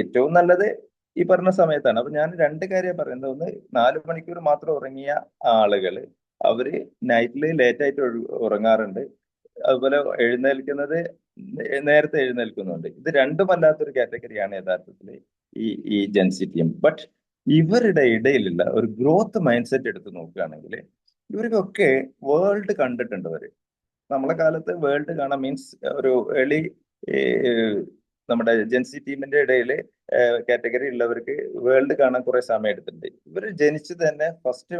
ഏറ്റവും നല്ലത് ഈ പറഞ്ഞ സമയത്താണ്. അപ്പൊ ഞാൻ രണ്ട് കാര്യം പറയുന്നത്. ഒന്ന്, 4 മണിക്കൂർ മാത്രം ഉറങ്ങിയ ആളുകൾ അവര് നൈറ്റിൽ ലേറ്റ് ആയിട്ട് ഉറങ്ങാറുണ്ട്. അതുപോലെ എഴുന്നേൽക്കുന്നത് നേരത്തെ എഴുന്നേൽക്കുന്നുണ്ട്. ഇത് രണ്ടുമല്ലാത്തൊരു കാറ്റഗറിയാണ് യഥാർത്ഥത്തിൽ ഈ ജെൻസി ടീം. ബട്ട് ഇവരുടെ ഇടയിലുള്ള ഒരു ഗ്രോത്ത് മൈൻഡ് സെറ്റ് എടുത്ത് നോക്കുകയാണെങ്കിൽ ഇവർക്കൊക്കെ വേൾഡ് കണ്ടിട്ടുണ്ട്. അവര് നമ്മളെ കാലത്ത് വേൾഡ് കാണാൻ മീൻസ് ഒരു ഏർലി നമ്മുടെ ജെൻസി ടീമിന്റെ ഇടയിൽ കാറ്റഗറി ഉള്ളവർക്ക് വേൾഡ് കാണാൻ കുറെ സമയം എടുത്തിട്ടുണ്ട്. ഇവർ ജനിച്ചത് തന്നെ ഫസ്റ്റ്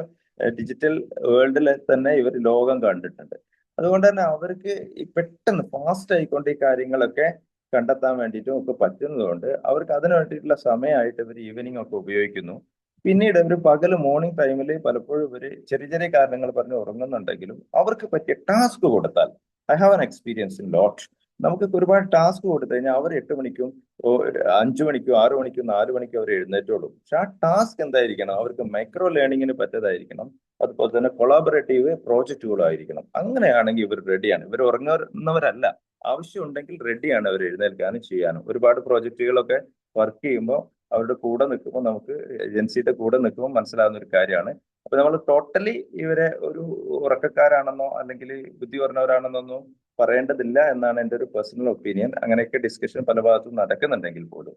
ഡിജിറ്റൽ വേൾഡിൽ തന്നെ ഇവർ ലോകം കണ്ടിട്ടുണ്ട്. അതുകൊണ്ട് തന്നെ അവർക്ക് ഈ പെട്ടെന്ന് ഫാസ്റ്റ് ആയിക്കൊണ്ട് ഈ കാര്യങ്ങളൊക്കെ കണ്ടെത്താൻ വേണ്ടിയിട്ടും ഒക്കെ പറ്റുന്നതുകൊണ്ട് അവർക്ക് അതിനു വേണ്ടിയിട്ടുള്ള സമയമായിട്ട് ഇവർ ഈവനിങ് ഒക്കെ ഉപയോഗിക്കുന്നു. പിന്നീട് ഇവർ പകല് മോർണിംഗ് ടൈമിൽ പലപ്പോഴും ഇവര് ചെറിയ ചെറിയ കാരണങ്ങൾ പറഞ്ഞ് ഉറങ്ങുന്നുണ്ടെങ്കിലും അവർക്ക് പറ്റിയ ടാസ്ക് കൊടുത്താൽ, I have an experience in ലോട്ട്, നമുക്ക് ഒരുപാട് ടാസ്ക് കൊടുത്തു കഴിഞ്ഞാൽ അവർ 8 മണിക്കും 5 മണിക്കും 6 മണിക്കും 4 മണിക്കും അവർ എഴുന്നേറ്റുള്ളൂ. പക്ഷെ ആ ടാസ്ക് എന്തായിരിക്കണം? അവർക്ക് മൈക്രോ ലേണിങ്ങിന് പറ്റതായിരിക്കണം. അതുപോലെ തന്നെ കൊളാബറേറ്റീവ് പ്രോജക്റ്റുകളായിരിക്കണം. അങ്ങനെയാണെങ്കിൽ ഇവർ റെഡിയാണ്. ഇവർ ഉറങ്ങുന്നവരല്ല. ആവശ്യമുണ്ടെങ്കിൽ റെഡിയാണ് അവർ എഴുന്നേൽക്കാനും ചെയ്യാനും. ഒരുപാട് പ്രോജക്റ്റുകളൊക്കെ വർക്ക് ചെയ്യുമ്പോൾ അവരുടെ കൂടെ നിൽക്കുമ്പോൾ നമുക്ക് ഏജൻസിയുടെ കൂടെ നിൽക്കുമ്പോൾ മനസ്സിലാവുന്ന ഒരു കാര്യമാണ്. അപ്പൊ നമ്മൾ ടോട്ടലി ഇവരെ ഒരു ഉറക്കക്കാരാണെന്നോ അല്ലെങ്കിൽ ബുദ്ധി പറഞ്ഞവരാണെന്നൊന്നും പറയേണ്ടതില്ല എന്നാണ് എൻ്റെ ഒരു പേഴ്സണൽ ഒപ്പീനിയൻ. അങ്ങനെയൊക്കെ ഡിസ്കഷൻ പല ഭാഗത്തും നടക്കുന്നുണ്ടെങ്കിൽ പോലും.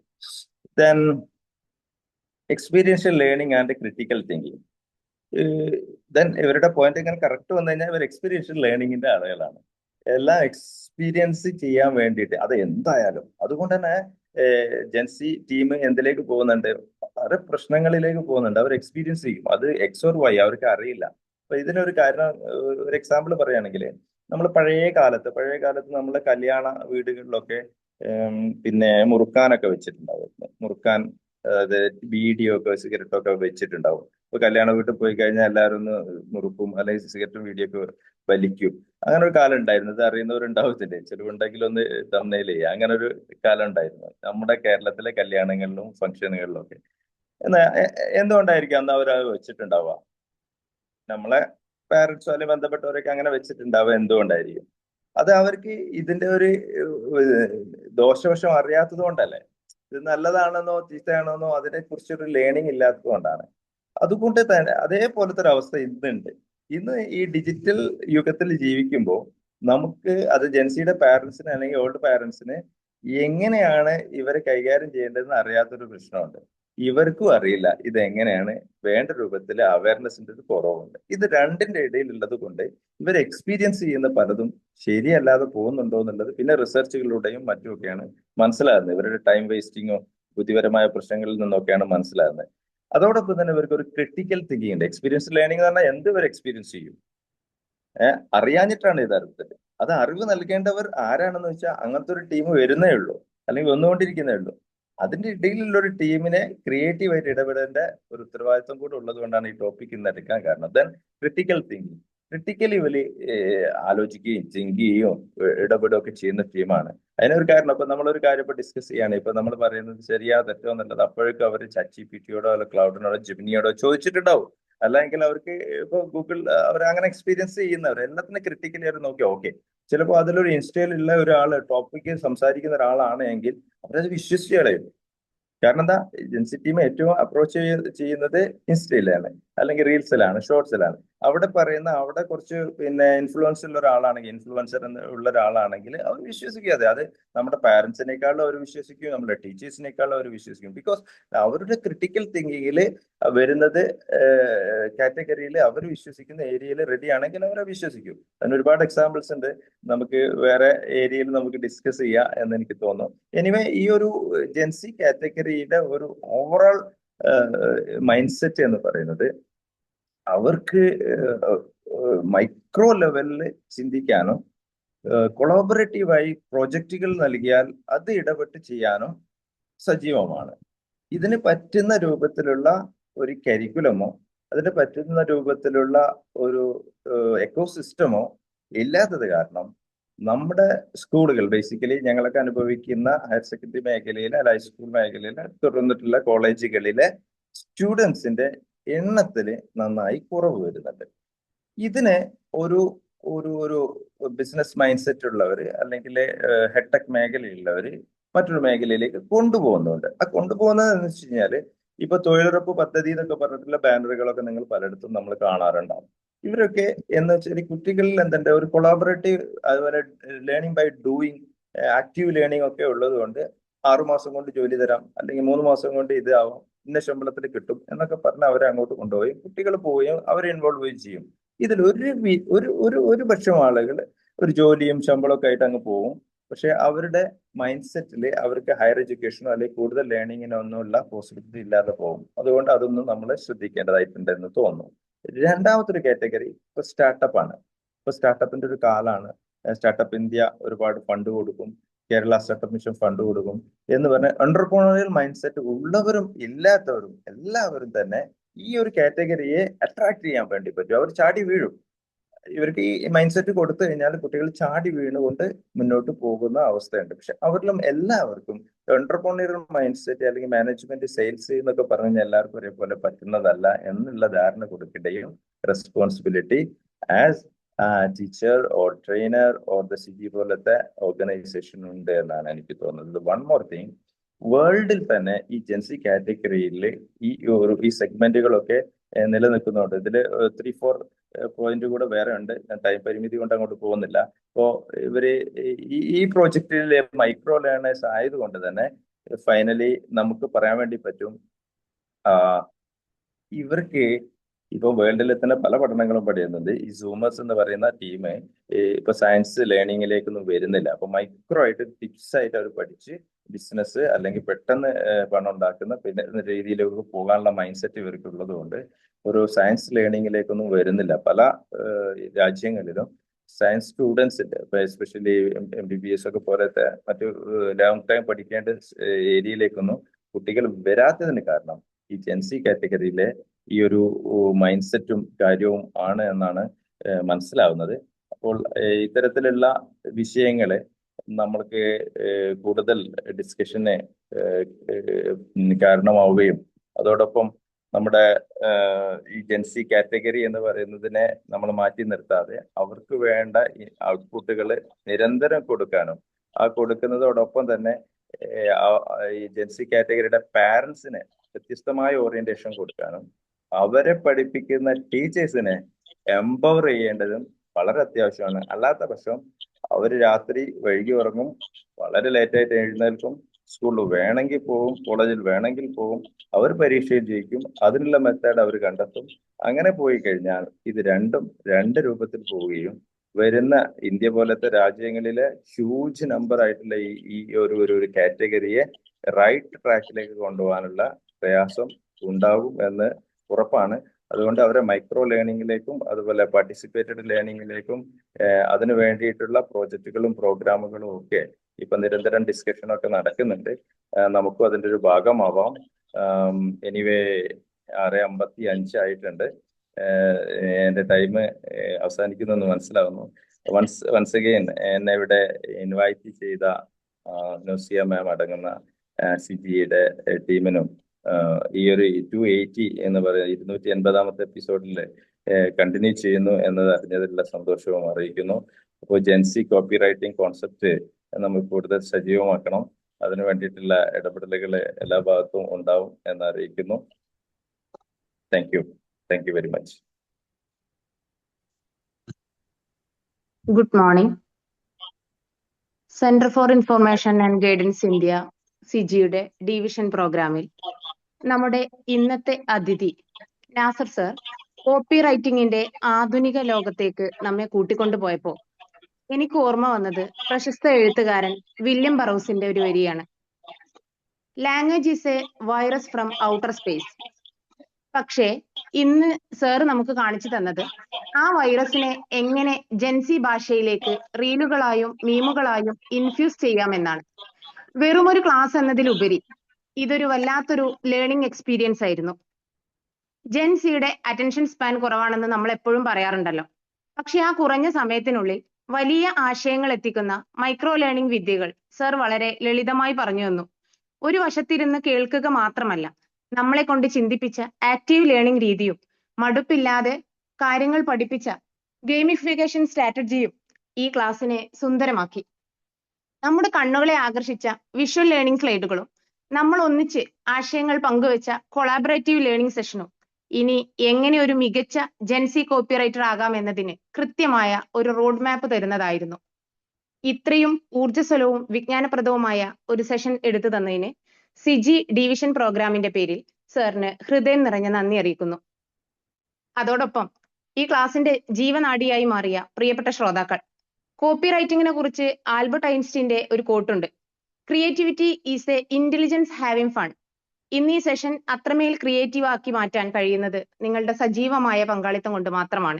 Then experiential learning and critical thinking. Then ഇവരുടെ പോയിന്റ് ഇങ്ങനെ കറക്റ്റ് വന്നു കഴിഞ്ഞാൽ ഇവർ എക്സ്പീരിയൻഷ്യൽ ലേണിങ്ങിന്റെ ആളുകളാണ്. എല്ലാം എക്സ്പീരിയൻസ് ചെയ്യാൻ വേണ്ടിയിട്ട് അത് എന്തായാലും. അതുകൊണ്ട് തന്നെ ജെൻസി ടീം എന്തിലേക്ക് പോകുന്നുണ്ട്? വളരെ പ്രശ്നങ്ങളിലേക്ക് പോകുന്നുണ്ട്. അവർ എക്സ്പീരിയൻസ് ചെയ്യും. അത് എക്സ് ഓർ വൈ അവർക്ക് അറിയില്ല. അപ്പൊ ഇതിനൊരു കാരണം, ഒരു എക്സാമ്പിൾ പറയുകയാണെങ്കിൽ നമ്മൾ പഴയ കാലത്ത് നമ്മളെ കല്യാണ വീടുകളിലൊക്കെ പിന്നെ മുറുക്കാനൊക്കെ വെച്ചിട്ടുണ്ടാവും. മുറുക്കാൻ, അതായത് ബീഡിയോ ഒക്കെ സിഗരറ്റോ ഒക്കെ വെച്ചിട്ടുണ്ടാവും. ഇപ്പൊ കല്യാണ വീട്ടിൽ പോയി കഴിഞ്ഞാൽ എല്ലാവരും ഒന്ന് മുറുക്കും അല്ലെങ്കിൽ സിഗരറ്റും വീഡിയോ ഒക്കെ വലിക്കും. അങ്ങനെ ഒരു കാലം ഉണ്ടായിരുന്നു. ഇത് അറിയുന്നവരുണ്ടാവത്തില്ലേ? ചിലവുണ്ടെങ്കിൽ ഒന്ന് തമ്മിൽ ചെയ്യുക. അങ്ങനെ ഒരു കാലം ഉണ്ടായിരുന്നു നമ്മുടെ കേരളത്തിലെ കല്യാണങ്ങളിലും ഫംഗ്ഷനുകളിലും ഒക്കെ. എന്തുകൊണ്ടായിരിക്കും അന്ന് അവർ വെച്ചിട്ടുണ്ടാവുക? നമ്മളെ പാരന്റ്സോ അല്ലെങ്കിൽ ബന്ധപ്പെട്ടവരൊക്കെ അങ്ങനെ വെച്ചിട്ടുണ്ടാവുക എന്തുകൊണ്ടായിരിക്കും? അത് അവർക്ക് ഇതിന്റെ ഒരു ദോഷവശം അറിയാത്തത് കൊണ്ടല്ലേ? ഇത് നല്ലതാണെന്നോ ചീത്തയാണെന്നോ അതിനെ കുറിച്ചൊരു ലേണിംഗ് ഇല്ലാത്തത് കൊണ്ടാണ്. അതുകൊണ്ട് തന്നെ അതേപോലത്തെ ഒരു അവസ്ഥ ഇന്നുണ്ട്. ഇന്ന് ഈ ഡിജിറ്റൽ യുഗത്തിൽ ജീവിക്കുമ്പോൾ നമുക്ക് അത് ജെൻസിയുടെ പാരന്റ്സിന് അല്ലെങ്കിൽ ഓൾഡ് പാരന്റ്സിന് എങ്ങനെയാണ് ഇവരെ കൈകാര്യം ചെയ്യേണ്ടതെന്ന് അറിയാത്തൊരു പ്രശ്നമുണ്ട്. ഇവർക്കും അറിയില്ല ഇത് എങ്ങനെയാണ് വേണ്ട രൂപത്തിൽ അവയർനെസിന്റെ ഒരു കുറവുണ്ട്. ഇത് രണ്ടിന്റെ ഇടയിലുള്ളത് കൊണ്ട് ഇവർ എക്സ്പീരിയൻസ് ചെയ്യുന്ന പലതും ശരിയല്ലാതെ പോകുന്നുണ്ടോ എന്നുള്ളത് പിന്നെ റിസർച്ചുകളിലൂടെയും മറ്റുമൊക്കെയാണ് മനസ്സിലാകുന്നത്. ഇവരുടെ ടൈം വേസ്റ്റിങ്ങോ ബുദ്ധിപരമായ പ്രശ്നങ്ങളിൽ നിന്നൊക്കെയാണ് മനസ്സിലാകുന്നത്. അതോടൊപ്പം തന്നെ ഇവർക്ക് ഒരു ക്രിട്ടിക്കൽ തിങ്കിങ് ഉണ്ട്. എക്സ്പീരിയൻസ് ലേണിംഗ് എന്ന് പറഞ്ഞാൽ എന്ത് ഇവർ എക്സ്പീരിയൻസ് ചെയ്യും, അറിയാഞ്ഞിട്ടാണ് യഥാർത്ഥത്തിൽ. അത് അറിവ് നൽകേണ്ടവർ ആരാണെന്ന് വെച്ചാൽ അങ്ങനത്തെ ഒരു ടീം വരുന്നേ ഉള്ളൂ, അല്ലെങ്കിൽ വന്നുകൊണ്ടിരിക്കുന്നേ ഉള്ളൂ. അതിന്റെ ഇടയിലുള്ള ഒരു ടീമിനെ ക്രിയേറ്റീവായിട്ട് ഇടപെടേണ്ട ഒരു ഉത്തരവാദിത്വം കൂടെ ഉള്ളത് കൊണ്ടാണ് ഈ ടോപ്പിക് ഇന്ന് എടുക്കാൻ കാരണം. ദെൻ ക്രിട്ടിക്കൽ തിങ്കിങ്, ക്രിട്ടിക്കലി ഇവര് ആലോചിക്കുകയും തിങ്ക് ചെയ്യുകയും ഇടപെടുകയും ഒക്കെ ചെയ്യുന്ന ടീമാണ്. അതിനൊരു കാരണം, ഇപ്പൊ നമ്മളൊരു കാര്യം ഇപ്പൊ ഡിസ്കസ് ചെയ്യാണ്, ഇപ്പൊ നമ്മൾ പറയുന്നത് ശരിയാ തെറ്റോ എന്നുള്ളത് അപ്പോഴേക്കും അവർ ചാറ്റ് ജിപിടിയോടോ അല്ല ക്ലൗഡിനോടോ ജെമിനിയോടോ ചോദിച്ചിട്ടുണ്ടാവും. അല്ലെങ്കിൽ അവർക്ക് ഇപ്പൊ ഗൂഗിൾ അവർ അങ്ങനെ എക്സ്പീരിയൻസ് ചെയ്യുന്നവർ എല്ലാത്തിനും ക്രിട്ടിക്കലി അവർ നോക്കി ഓക്കെ. ചിലപ്പോൾ അതിലൊരു ഇൻസ്റ്റയിലുള്ള ഒരാള് ടോപ്പിക്ക് സംസാരിക്കുന്ന ഒരാളാണ് എങ്കിൽ അവരത് വിശ്വസിച്ച് കളയും. കാരണം എന്താ, ഏജൻസി ടീം ഏറ്റവും അപ്രോച്ച് ചെയ്യുന്നത് ഇൻസ്റ്റയിലാണ്, അല്ലെങ്കിൽ റീൽസിലാണ്, ഷോർട്സിലാണ്. അവിടെ പറയുന്ന അവിടെ കുറച്ച് പിന്നെ ഇൻഫ്ലുവൻസ് ഉള്ള ഒരാളാണെങ്കിൽ, ഇൻഫ്ലുവൻസർ ഉള്ള ഒരാളാണെങ്കിൽ അവർ വിശ്വസിക്കാതെ അത് നമ്മുടെ പാരന്റ്സിനേക്കാളും അവർ വിശ്വസിക്കും, നമ്മുടെ ടീച്ചേഴ്സിനേക്കാളും അവർ വിശ്വസിക്കും. ബിക്കോസ് അവരുടെ ക്രിട്ടിക്കൽ തിങ്കിങ്ങിൽ വരുന്നത് കാറ്റഗറിയിൽ അവർ വിശ്വസിക്കുന്ന ഏരിയയിൽ റെഡി ആണെങ്കിൽ അവരെ വിശ്വസിക്കും. അതിന് ഒരുപാട് എക്സാമ്പിൾസ് ഉണ്ട്, നമുക്ക് വേറെ ഏരിയയിൽ നമുക്ക് ഡിസ്കസ് ചെയ്യാം എന്ന് എനിക്ക് തോന്നുന്നു. എനിവേ ഈ ഒരു ജെൻസി കാറ്റഗറിയുടെ ഒരു ഓവറോൾ മൈൻഡ് സെറ്റ് എന്ന് പറയുന്നത് അവർക്ക് മൈക്രോ ലെവലിൽ ചിന്തിക്കാനോ കൊളാബറേറ്റീവായി പ്രോജക്റ്റുകൾ നൽകിയാൽ അത് ഇടപെട്ട് ചെയ്യാനോ സജീവമാണ്. ഇതിന് പറ്റുന്ന രൂപത്തിലുള്ള ഒരു കരിക്കുലമോ അതിന് പറ്റുന്ന രൂപത്തിലുള്ള ഒരു എക്കോസിസ്റ്റമോ ഇല്ലാത്തത് കാരണം നമ്മുടെ സ്കൂളുകൾ ബേസിക്കലി ഞങ്ങളൊക്കെ അനുഭവിക്കുന്ന ഹയർ സെക്കൻഡറി മേഖലയിലെ അല്ല ഹൈസ്കൂൾ മേഖലയിലെ തുടർന്നിട്ടുള്ള കോളേജുകളിലെ സ്റ്റുഡൻസിന്റെ എണ്ണത്തിൽ നന്നായി കുറവ് വരുന്നുണ്ട്. ഇതിനെ ഒരു ഒരു ഒരു ബിസിനസ് മൈൻഡ് സെറ്റ് ഉള്ളവർ അല്ലെങ്കിൽ ഹെഡ്ടെക് മേഖലയുള്ളവർ മറ്റൊരു മേഖലയിലേക്ക് കൊണ്ടുപോകുന്നുണ്ട്. ആ കൊണ്ടുപോകുന്നത് എന്ന് വെച്ച് കഴിഞ്ഞാൽ ഇപ്പൊ തൊഴിലുറപ്പ് പദ്ധതി എന്നൊക്കെ പറഞ്ഞിട്ടുള്ള ബാനറുകളൊക്കെ നിങ്ങൾ പലയിടത്തും നമ്മൾ കാണാറുണ്ടാവും. ഇവരൊക്കെ എന്ന് വെച്ചാൽ കുട്ടികളിൽ എന്തുണ്ട്, ഒരു കൊളാബറേറ്റീവ് അതുപോലെ learning by doing active learning ഒക്കെ ഉള്ളത് കൊണ്ട് 6 മാസം കൊണ്ട് ജോലി തരാം, അല്ലെങ്കിൽ 3 മാസം കൊണ്ട് ഇത് ആവാം, ഇന്ന ശമ്പളത്തിൽ കിട്ടും എന്നൊക്കെ പറഞ്ഞ് അവരെ അങ്ങോട്ട് കൊണ്ടുപോയി കുട്ടികൾ പോവുകയും അവരെ ഇൻവോൾവ് ചെയ്യും. ഇതിൽ ഒരു പക്ഷം ആളുകൾ ഒരു ജോലിയും ശമ്പളമൊക്കെ ആയിട്ട് അങ്ങ് പോകും. പക്ഷെ അവരുടെ മൈൻഡ് സെറ്റിൽ അവർക്ക് ഹയർ എഡ്യൂക്കേഷനോ അല്ലെങ്കിൽ കൂടുതൽ ലേണിങ്ങിനോ ഒന്നുമുള്ള പോസിബിലിറ്റി ഇല്ലാതെ പോകും. അതുകൊണ്ട് അതൊന്നും നമ്മൾ ശ്രദ്ധിക്കേണ്ടതായിട്ടുണ്ട് എന്ന് തോന്നുന്നു. രണ്ടാമത്തെ ഒരു കാറ്റഗറി ഇപ്പൊ സ്റ്റാർട്ടപ്പ് ആണ്. ഇപ്പൊ സ്റ്റാർട്ടപ്പിന്റെ ഒരു കാലാണ്. സ്റ്റാർട്ടപ്പ് ഇന്ത്യ ഒരുപാട് ഫണ്ട് കൊടുക്കും, കേരള സ്റ്റാർട്ടപ്പ് മിഷൻ ഫണ്ട് കൊടുക്കും എന്ന് പറഞ്ഞ എന്റർപ്രണറിയൽ മൈൻഡ് സെറ്റ് ഉള്ളവരും ഇല്ലാത്തവരും എല്ലാവരും തന്നെ ഈ ഒരു കാറ്റഗറിയെ അട്രാക്ട് ചെയ്യാൻ വേണ്ടി പറ്റും. അവർ ചാടി വീഴും. ഇവർക്ക് ഈ മൈൻഡ് സെറ്റ് കൊടുത്തു കഴിഞ്ഞാൽ കുട്ടികൾ ചാടി വീണുകൊണ്ട് മുന്നോട്ട് പോകുന്ന അവസ്ഥയുണ്ട്. പക്ഷെ അവരിലും എല്ലാവർക്കും എന്റർപ്രണറിയൽ മൈൻഡ് സെറ്റ് അല്ലെങ്കിൽ മാനേജ്മെന്റ് സെയിൽസ് എന്നൊക്കെ പറഞ്ഞു കഴിഞ്ഞാൽ എല്ലാവർക്കും ഒരേപോലെ പറ്റുന്നതല്ല എന്നുള്ള ധാരണ കൊടുക്കുകയും responsibility as teacher or trainer or the CG പോലത്തെ ഓർഗനൈസേഷൻ ഉണ്ട് എന്നാണ് എനിക്ക് തോന്നുന്നത്. വൺ മോർ തിങ്, വേൾഡിൽ തന്നെ ഈ ജെൻസി കാറ്റഗറിയിൽ ഈ സെഗ്മെന്റുകളൊക്കെ നിലനിൽക്കുന്നുണ്ട്. ഇതിൽ 3-4 പോയിന്റ് കൂടെ വേറെ ഉണ്ട്. ഞാൻ ടൈം പരിമിതി കൊണ്ട് അങ്ങോട്ട് പോകുന്നില്ല. അപ്പോ ഇവര് ഈ പ്രോജക്റ്റിലെ മൈക്രോ ലേണേഴ്സ് ആയതുകൊണ്ട് തന്നെ ഫൈനലി നമുക്ക് പറയാൻ വേണ്ടി പറ്റും ഇവർക്ക് ഇപ്പൊ വേൾഡിൽ തന്നെ പല പഠനങ്ങളും പഠിക്കുന്നുണ്ട്. ഈ സൂമേഴ്സ് എന്ന് പറയുന്ന ടീം ഇപ്പൊ സയൻസ് ലേണിങ്ങിലേക്കൊന്നും വരുന്നില്ല. അപ്പൊ മൈക്രോ ആയിട്ട് ടിപ്സ് ആയിട്ട് അവർ പഠിച്ച് ബിസിനസ് അല്ലെങ്കിൽ പെട്ടെന്ന് പണം ഉണ്ടാക്കുന്ന പിന്നെ രീതിയിലേക്ക് പോകാനുള്ള മൈൻഡ് സെറ്റ് ഇവർക്ക് ഉള്ളത് കൊണ്ട് ഒരു സയൻസ് ലേണിങ്ങിലേക്കൊന്നും വരുന്നില്ല. പല രാജ്യങ്ങളിലും സയൻസ് സ്റ്റുഡൻസിന്റെ ഇപ്പൊ എസ്പെഷ്യലി MBBS ഒക്കെ പോലത്തെ മറ്റു ലോങ് ടൈം പഠിക്കേണ്ട ഏരിയയിലേക്കൊന്നും കുട്ടികൾ വരാത്തതിന് കാരണം ഈ ജെൻസി കാറ്റഗറിയിലെ ഈ ഒരു മൈൻഡ് സെറ്റും കാര്യവും ആണ് എന്നാണ് മനസ്സിലാവുന്നത്. അപ്പോൾ ഇത്തരത്തിലുള്ള വിഷയങ്ങളെ നമ്മൾക്ക് കൂടുതൽ ഡിസ്കഷന് കാരണമാവുകയും അതോടൊപ്പം നമ്മുടെ ഈ ജെൻസി കാറ്റഗറി എന്ന് പറയുന്നതിനെ നമ്മൾ മാറ്റി നിർത്താതെ അവർക്ക് വേണ്ട ഔട്ട്പുട്ടുകൾ നിരന്തരം കൊടുക്കാനും ആ കൊടുക്കുന്നതോടൊപ്പം തന്നെ ഈ ജെൻസി കാറ്റഗറിയുടെ പാരന്റ്സിന് വ്യത്യസ്തമായ ഓറിയന്റേഷൻ കൊടുക്കാനും അവരെ പഠിപ്പിക്കുന്ന ടീച്ചേഴ്സിനെ എംപവർ ചെയ്യേണ്ടതും വളരെ അത്യാവശ്യമാണ്. അല്ലാത്ത പക്ഷം അവർ രാത്രി വൈകി ഉറങ്ങും, വളരെ ലേറ്റായിട്ട് എഴുന്നേൽക്കും, സ്കൂളിൽ വേണമെങ്കിൽ പോവും, കോളേജിൽ വേണമെങ്കിൽ പോവും, അവർ പരീക്ഷയിൽ ജയിക്കും, അതിനുള്ള മെത്തേഡ് അവർ കണ്ടെത്തും. അങ്ങനെ പോയി കഴിഞ്ഞാൽ ഇത് രണ്ടും രണ്ട് രൂപത്തിൽ പോവുകയും വരുന്ന ഇന്ത്യ പോലത്തെ രാജ്യങ്ങളിലെ ഹ്യൂജ് നമ്പർ ആയിട്ടുള്ള ഈ ഒരു കാറ്റഗറിയെ റൈറ്റ് ട്രാക്കിലേക്ക് കൊണ്ടുപോകാനുള്ള പ്രയാസം ഉണ്ടാകും എന്ന് ഉറപ്പാണ്. അതുകൊണ്ട് അവരെ മൈക്രോ ലേണിംഗിലേക്കും അതുപോലെ പാർട്ടിസിപ്പേറ്റഡ് ലേണിംഗിലേക്കും അതിനു വേണ്ടിയിട്ടുള്ള പ്രോജക്റ്റുകളും പ്രോഗ്രാമുകളും ഒക്കെ ഇപ്പൊ നിരന്തരം ഡിസ്കഷനൊക്കെ നടക്കുന്നുണ്ട്. നമുക്കും അതിൻ്റെ ഒരു ഭാഗമാവാം. എനിവേ 6:55 ആയിട്ടുണ്ട്. എൻ്റെ ടൈം അവസാനിക്കുന്നു എന്ന് മനസ്സിലാവുന്നു. വൺസ് അഗെയിൻ എന്നെ ഇവിടെ ഇൻവൈറ്റ് ചെയ്ത നൗസിയ മാം അടങ്ങുന്ന സിജിയുടെ ടീമിനും ഈ ഒരു 280 എന്ന് പറയുന്ന 280ാമത്തെ എപ്പിസോഡിൽ കണ്ടിന്യൂ ചെയ്യുന്നു എന്നത് അറിഞ്ഞതിലുള്ള സന്തോഷവും അറിയിക്കുന്നു. അപ്പോൾ ജെൻസി കോപ്പി റൈറ്റിംഗ് കോൺസെപ്റ്റ് നമ്മൾ കൂടുതൽ സജീവമാക്കണം. അതിനു വേണ്ടിയിട്ടുള്ള ഇടപെടലുകൾ എല്ലാ ഭാഗത്തും ഉണ്ടാവും എന്ന് അറിയിക്കുന്നു. Thank you very much. Good morning. Centre for information and guidance India സിജിയുടെ ഡിവിഷൻ പ്രോഗ്രാമിൽ നമ്മുടെ ഇന്നത്തെ അതിഥി നാസർ സർ കോപ്പി റൈറ്റിംഗിന്റെ ആധുനിക ലോകത്തേക്ക് നമ്മെ കൂട്ടിക്കൊണ്ടുപോയപ്പോ എനിക്ക് ഓർമ്മ വന്നത് പ്രശസ്ത എഴുത്തുകാരൻ വില്യം ബറോസിന്റെ ഒരു വരിയാണ്. Language is A virus from outer space. പക്ഷേ ഇന്ന് സർ നമുക്ക് കാണിച്ചു തന്നത് ആ വൈറസിനെ എങ്ങനെ ജെൻസി ഭാഷയിലേക്ക് റീലുകളായും മീമുകളായും ഇൻഫ്യൂസ് ചെയ്യാമെന്നാണ്. വെറും ഒരു ക്ലാസ് എന്നതിലുപരി ഇതൊരു വല്ലാത്തൊരു ലേണിംഗ് എക്സ്പീരിയൻസ് ആയിരുന്നു. ജെൻസിയുടെ അറ്റൻഷൻ സ്പാൻ കുറവാണെന്ന് നമ്മൾ എപ്പോഴും പറയാറുണ്ടല്ലോ. പക്ഷെ ആ കുറഞ്ഞ സമയത്തിനുള്ളിൽ വലിയ ആശയങ്ങൾ എത്തിക്കുന്ന മൈക്രോ ലേണിംഗ് വിദ്യകൾ സർ വളരെ ലളിതമായി പറഞ്ഞു തന്നു. ഒരു വശത്തിരുന്ന് കേൾക്കുക മാത്രമല്ല, നമ്മളെ കൊണ്ട് ചിന്തിപ്പിച്ച ആക്റ്റീവ് ലേണിംഗ് രീതിയും മടുപ്പില്ലാതെ കാര്യങ്ങൾ പഠിപ്പിച്ച ഗെയിമിഫിക്കേഷൻ സ്ട്രാറ്റജിയും ഈ ക്ലാസ്സിനെ സുന്ദരമാക്കി. നമ്മുടെ കണ്ണുകളെ ആകർഷിച്ച വിഷ്വൽ ലേണിംഗ് സ്ലൈഡുകളും നമ്മൾ ഒന്നിച്ച് ആശയങ്ങൾ പങ്കുവെച്ച കൊളാബറേറ്റീവ് ലേണിംഗ് സെഷനും ഇനി എങ്ങനെ ഒരു മികച്ച ജെൻസി കോപ്പിറൈറ്റർ ആകാം എന്നതിന് കൃത്യമായ ഒരു റോഡ് മാപ്പ് തരുന്നതായിരുന്നു. ഇത്രയും ഊർജ്ജസ്വലവും വിജ്ഞാനപ്രദവുമായ ഒരു സെഷൻ എടുത്തു തന്നതിന് സിജി ഡിവിഷൻ പ്രോഗ്രാമിന്റെ പേരിൽ സാറിന് ഹൃദയം നിറഞ്ഞ നന്ദി അറിയിക്കുന്നു. അതോടൊപ്പം ഈ ക്ലാസിന്റെ ജീവനാഡിയായി മാറിയ പ്രിയപ്പെട്ട ശ്രോതാക്കൾ, കോപ്പി റൈറ്റിംഗിനെ കുറിച്ച് ആൽബർട്ട് ഐൻസ്റ്റീന്റെ ഒരു കോട്ടുണ്ട്, creativity is a intelligence having fun. ഇന്ന് ഈ സെഷൻ അത്രമേൽ ക്രിയേറ്റീവ് ആക്കി മാറ്റാൻ കഴിയുന്നത് നിങ്ങളുടെ സജീവമായ പങ്കാളിത്തം കൊണ്ട് മാത്രമാണ്.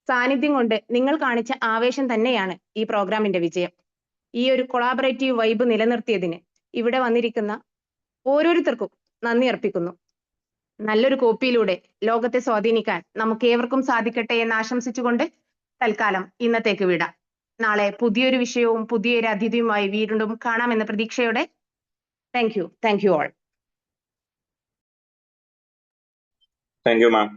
സാന്നിധ്യം കൊണ്ട് നിങ്ങൾ കാണിച്ച ആവേശം തന്നെയാണ് ഈ പ്രോഗ്രാമിന്റെ വിജയം. ഈ ഒരു കൊളാബറേറ്റീവ് വൈബ് നിലനിർത്തിയതിന് ഇവിടെ വന്നിരിക്കുന്ന ഓരോരുത്തർക്കും നന്ദി അർപ്പിക്കുന്നു. നല്ലൊരു കോപ്പിയിലൂടെ ലോകത്തെ സ്വാധീനിക്കാൻ നമുക്ക് ഏവർക്കും സാധിക്കട്ടെ എന്ന് ആശംസിച്ചുകൊണ്ട് തൽക്കാലം ഇന്നത്തേക്ക് വിടാം. നാളെ പുതിയൊരു വിഷയവും പുതിയൊരു അതിഥിയുമായി വീണ്ടും കാണാമെന്ന പ്രതീക്ഷയോടെ thank you all. Thank you, ma'am.